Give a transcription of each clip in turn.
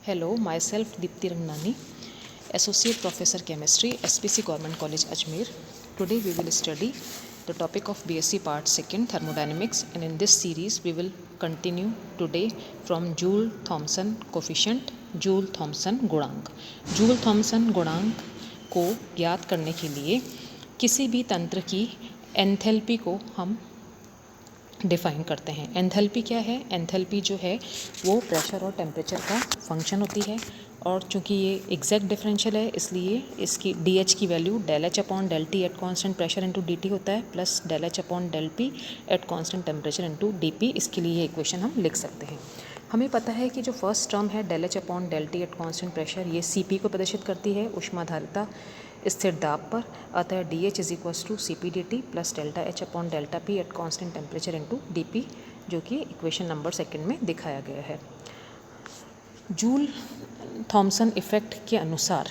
Hello, myself Deepti Rangnani, Associate Professor Chemistry, SPC Government College Ajmer. Today we will study the topic of BSc Part 2 Thermodynamics, and in this series we will continue today from Joule-Thomson coefficient, Joule-Thomson गुणांक। Joule-Thomson गुणांक को ज्ञात करने के लिए किसी भी तंत्र की एंथैल्पी को हम डिफ़ाइन करते हैं। एंथैल्पी क्या है? एंथैल्पी जो है वो प्रेशर और टेम्परेचर का फंक्शन होती है, और चूंकि ये एग्जैक्ट डिफरेंशियल है इसलिए इसकी डी एच की value del H upon del T at constant pressure into D T होता है, plus del H upon del P at constant temperature into D P. इसके लिए ये इक्वेशन हम लिख सकते हैं। हमें पता है कि जो फर्स्ट टर्म है del H upon del T at constant pressure, ये सी पी को प्रदर्शित करती है, ऊष्माधारिता स्थिर दाब पर। अतः D H is equals to C P D T plus delta H upon delta P at constant temperature into D P, जो कि इक्वेशन नंबर 2 में दिखाया गया है। जूल थॉमसन इफ़ेक्ट के अनुसार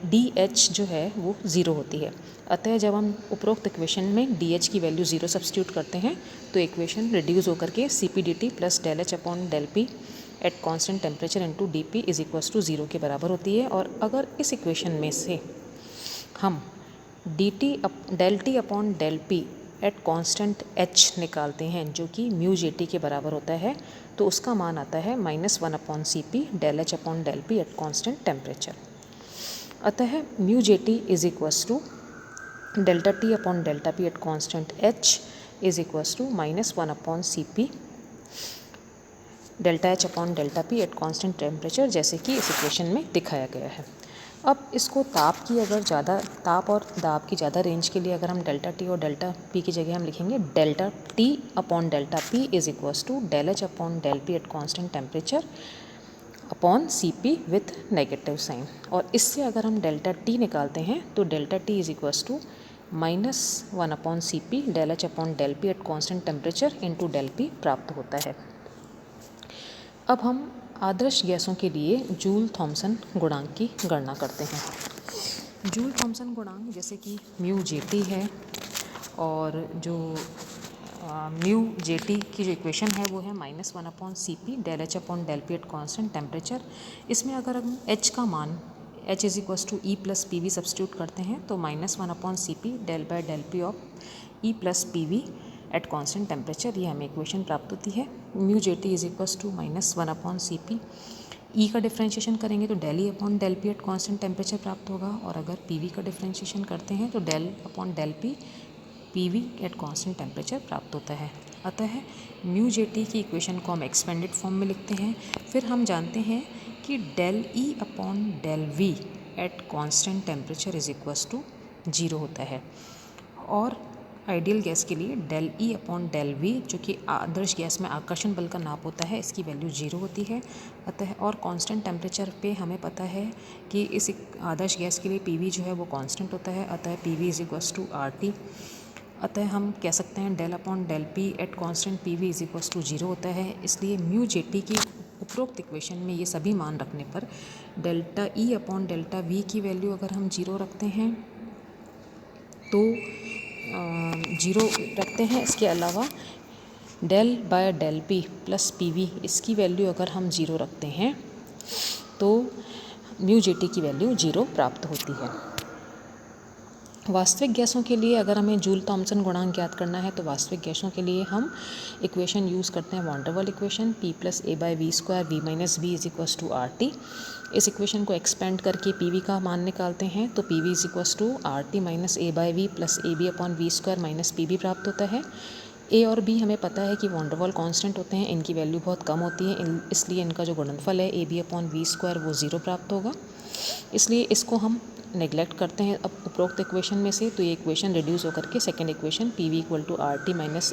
डी एच जो है वो ज़ीरो होती है। अतः जब हम उपरोक्त इक्वेशन में डी एच की वैल्यू ज़ीरो सब्स्टिट्यूट करते हैं तो इक्वेशन रिड्यूस होकर के C P D T plus del H upon del P at constant temperature into D P is equals to zero के बराबर होती है। और अगर इस इक्वेशन में से हम del T upon del P at constant H निकालते हैं, जो कि म्यू जे टी के बराबर होता है, तो उसका मान आता है -1 upon C P del H upon del P at constant temperature. अतः mu J T is equals to delta T upon delta P at constant H is equals to -1 upon C P delta H upon delta P at constant temperature, जैसे कि इस equation में दिखाया गया है। अब इसको ताप और दाब की ज़्यादा रेंज के लिए अगर हम डेल्टा टी और डेल्टा पी की जगह हम लिखेंगे delta T upon delta P is equals to del H upon del P at constant temperature upon C P with negative sign. और इससे अगर हम डेल्टा टी निकालते हैं तो delta T is equals to -1 upon C P del H upon del P at constant temperature into del P प्राप्त होता है। अब हम आदर्श गैसों के लिए जूल थॉमसन गुणांक की गणना करते हैं। जूल थॉमसन गुणांक जैसे कि म्यू जे टी है, और जो म्यू जे टी की जो इक्वेशन है वो है -1 upon C P del H upon del P at constant temperature. इसमें अगर हम एच का मान H is equals to E plus P V substitute करते हैं तो -1 upon C P del by del P of E plus P V at constant temperature, ये हमें इक्वेशन प्राप्त होती है। Mu J T is equals to -1 upon C P, E का differentiation करेंगे तो del E upon del P at constant temperature प्राप्त होगा, और अगर पी वी का डिफ्रेंशिएशन करते हैं तो del upon del P V at constant temperature प्राप्त होता है। अतः म्यू जे टी की इक्वेशन को हम एक्सपेंडेड फॉर्म में लिखते हैं। फिर हम जानते हैं कि del E upon del V at constant temperature is equals to 0 होता है, और आइडियल गैस के लिए del E upon del V, जो कि आदर्श गैस में आकर्षण बल का नाप होता है, इसकी वैल्यू 0 होती है। अतः और कांस्टेंट टेम्परेचर पे हमें पता है कि इस आदर्श गैस के लिए पी वी जो है वो कांस्टेंट होता है, अतः P V is equals to R T. अतः हम कह सकते हैं del upon del P at constant P V is equals to 0 होता है। इसलिए म्यू जे टी की उपरोक्त इक्वेशन में ये सभी मान रखने पर delta E upon delta we की वैल्यू अगर हम 0 रखते हैं तो 0 रखते हैं। इसके अलावा del by del P plus P V, इसकी वैल्यू अगर हम 0 रखते हैं तो म्यू जे टी की वैल्यू 0 प्राप्त होती है। वास्तविक गैसों के लिए अगर हमें जूल थॉमसन गुणांक ज्ञात करना है तो वास्तविक गैसों के लिए हम इक्वेशन यूज़ करते हैं van der Waals equation, P plus a by V square V minus V is equals to R T. इस इक्वेशन को एक्सपेंड करके पी वी का मान निकालते हैं तो P V is equals to R T minus a by V plus a b upon V square minus P b प्राप्त होता है। ए और बी हमें पता है कि वॉन डेर वाल कॉन्स्टेंट होते हैं, इनकी वैल्यू बहुत कम होती है, इसलिए इनका जो गुणनफल है a b upon V square वो 0 प्राप्त होगा। इसलिए इसको हम नेग्लेक्ट करते हैं अब उपरोक्त इक्वेशन में से, तो ये इक्वेशन रिड्यूस होकर के second equation P V equal to R T minus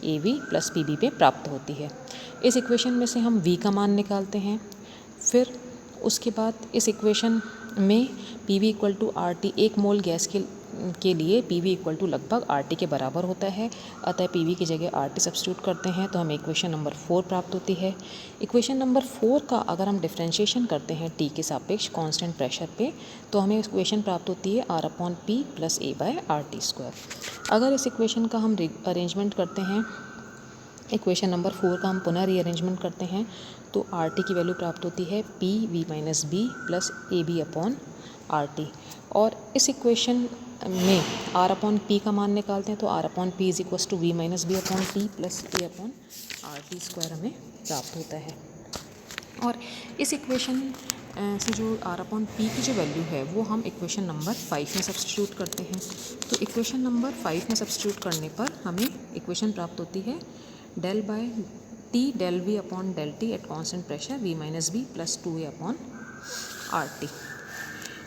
a V plus P b पे प्राप्त होती है। इस इक्वेशन में से हम वी का मान निकालते हैं। फिर उसके बाद इस इक्वेशन में P V equal to R T, 1 mole gas के लिए पी वी इक्वल टू लगभग आर टी के बराबर होता है। अतः पी वी की जगह आर टी सब्स्टिट्यूट करते हैं तो हमें इक्वेशन नंबर 4 प्राप्त होती है। इक्वेशन नंबर 4 का अगर हम डिफ्रेंशिएशन करते हैं टी के सापेक्ष कांस्टेंट प्रेशर पे तो हमें इक्वेशन प्राप्त होती है R upon P plus a by R T square. अगर इस इक्वेशन का हम अरेंजमेंट करते हैं इक्वेशन नंबर 4 का हम पुनः रीअरेंजमेंट करते हैं तो आर टी की वैल्यू प्राप्त होती है P V minus b plus a b upon R T. और इस इक्वेशन में आर अपॉन पी का मान निकालते हैं तो R upon P is equals to V minus b upon T plus a upon R T square हमें प्राप्त होता है। और इस इक्वेशन से जो आर अपॉन पी की जो वैल्यू है वो हम इक्वेशन नंबर 5 में सब्स्टिट्यूट करते हैं। तो इक्वेशन नंबर 5 में सब्स्टिट्यूट करने पर हमें इक्वेशन प्राप्त होती है del by T del V upon del T at constant pressure V minus b plus 2a upon R T.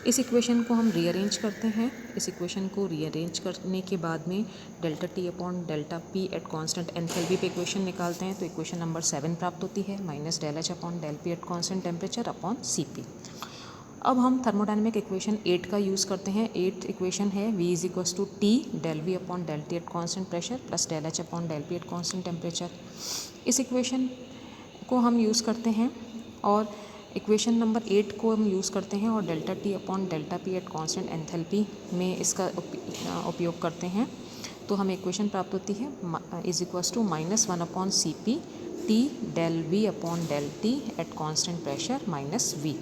इस इक्वेशन को हम रीअरेंज करते हैं। इस इक्वेशन को रीअरेंज करने के बाद में delta T upon delta P at constant enthalpy पे इक्वेशन निकालते हैं तो इक्वेशन नंबर 7 प्राप्त होती है minus del H upon del P at constant temperature upon C P. अब हम थर्मोडायनेमिक इक्वेशन 8 का यूज़ करते हैं। 8 इक्वेशन है v is equals to T del V upon del T at constant pressure plus del H upon del P at constant temperature. इस equation को हम use करते हैं और इक्वेशन नंबर 8 को हम यूज़ करते हैं और delta T upon delta P at constant enthalpy में इसका उपयोग करते हैं तो हमें इक्वेशन प्राप्त होती है is equals to -1 upon C P T del V upon del T at constant pressure minus V.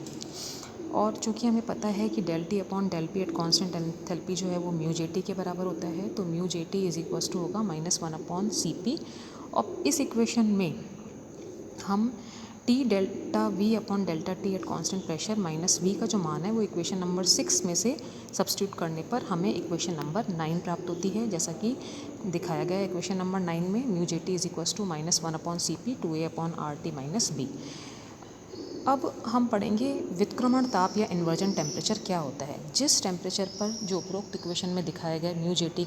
और चूँकि हमें पता है कि del T upon del P at constant enthalpy जो है वो म्यू जे टी के बराबर होता है तो mu J T is equals to होगा -1 अपॉन सी पी। और इस इक्वेशन में हम T delta V upon delta T at constant pressure minus V का जो मान है वो इक्वेशन नंबर 6 में से सब्स्टिट्यूट करने पर हमें इक्वेशन नंबर 9 प्राप्त होती है जैसा कि दिखाया गया है इक्वेशन नंबर 9 में mu J T is equals to -1 upon C P 2a upon R T minus b. अब हम पढ़ेंगे व्युत्क्रमण ताप या इन्वर्जन टेम्परेचर क्या होता है। जिस टेम्परेचर पर जो उपरोक्त इक्वेशन में दिखाया गया म्यू जे टी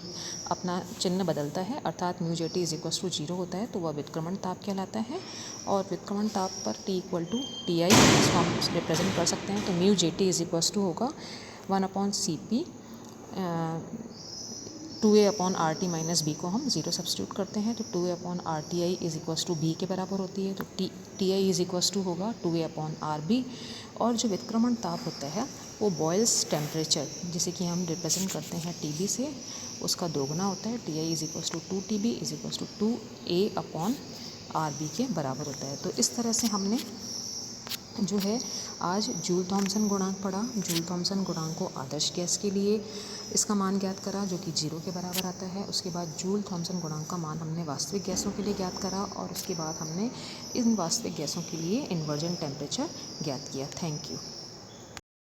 अपना चिन्ह बदलता है अर्थात mu J T is equals to 0 होता है तो वह व्युत्क्रमण ताप कहलाता है। और व्युत्क्रमण ताप पर T equal to T I इसको हम रिप्रेजेंट कर सकते हैं तो mu J T is equals to होगा 1 upon C P 2a upon R T minus b को हम 0 सब्स्टिट्यूट करते हैं तो 2a upon R T I is equals to b के बराबर होती है तो T I is equals to होगा 2a अपॉन आर बी। और जो व्युत्क्रमण ताप होता है वो बॉयल्स टेम्परेचर जिसे कि हम रिप्रेजेंट करते हैं टी बी से उसका दोगुना होता है T I is equals to 2 T b is equals to 2a upon R b के बराबर होता है। तो इस तरह से हमने जो है आज जूल थॉमसन गुणांक पढ़ा। जूल थॉमसन गुणांक को आदर्श गैस के लिए इसका मान ज्ञात करा जो कि 0 के बराबर आता है। उसके बाद जूल थॉमसन गुणांक का मान हमने वास्तविक गैसों के लिए ज्ञात करा और उसके बाद हमने इन वास्तविक गैसों के लिए इन्वर्जन टेम्परेचर ज्ञात किया। Thank you.